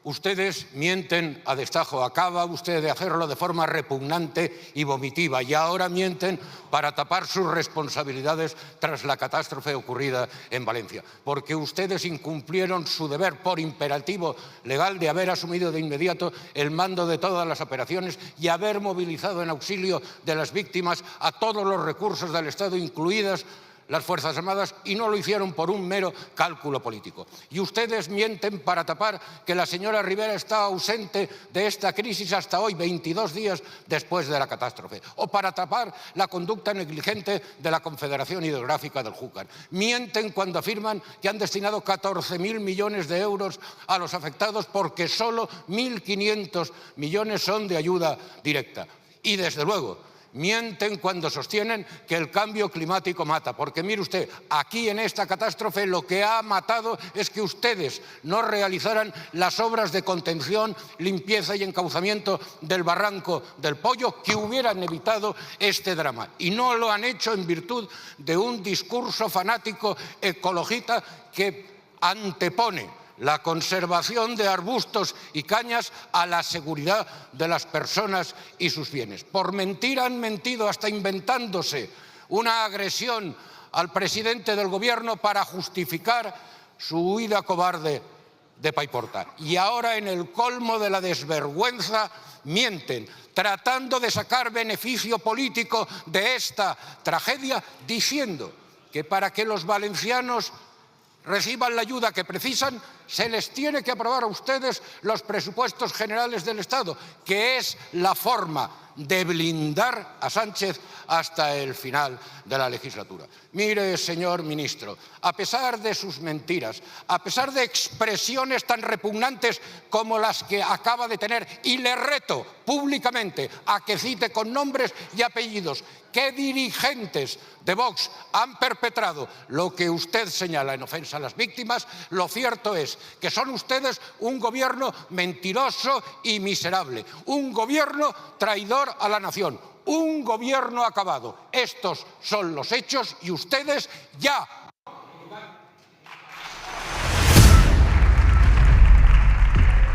Ustedes mienten a destajo. Acaba usted de hacerlo de forma repugnante y vomitiva, y ahora mienten para tapar sus responsabilidades tras la catástrofe ocurrida en Valencia. Porque ustedes incumplieron su deber por imperativo legal de haber asumido de inmediato el mando de todas las operaciones y haber movilizado en auxilio de las víctimas a todos los recursos del Estado, incluidas las Fuerzas Armadas, y no lo hicieron por un mero cálculo político. Y ustedes mienten para tapar que la señora Ribera está ausente de esta crisis hasta hoy, 22 días después de la catástrofe, o para tapar la conducta negligente de la Confederación Hidrográfica del Júcar. Mienten cuando afirman que han destinado 14.000 millones de euros a los afectados porque solo 1.500 millones son de ayuda directa. Y, desde luego, mienten cuando sostienen que el cambio climático mata, porque mire usted, aquí en esta catástrofe lo que ha matado es que ustedes no realizaran las obras de contención, limpieza y encauzamiento del barranco del Pollo que hubieran evitado este drama. Y no lo han hecho en virtud de un discurso fanático ecologista que antepone la conservación de arbustos y cañas a la seguridad de las personas y sus bienes. Por mentir han mentido, hasta inventándose una agresión al presidente del Gobierno para justificar su huida cobarde de Paiporta. Y ahora, en el colmo de la desvergüenza, mienten, tratando de sacar beneficio político de esta tragedia, diciendo que para que los valencianos reciban la ayuda que precisan, se les tiene que aprobar a ustedes los presupuestos generales del Estado, que es la forma de blindar a Sánchez hasta el final de la legislatura. Mire, señor ministro, a pesar de sus mentiras, a pesar de expresiones tan repugnantes como las que acaba de tener, y le reto públicamente a que cite con nombres y apellidos qué dirigentes de Vox han perpetrado lo que usted señala en ofensa a las víctimas, lo cierto es que son ustedes un gobierno mentiroso y miserable, un gobierno traidor a la nación, un gobierno acabado. Estos son los hechos y ustedes ya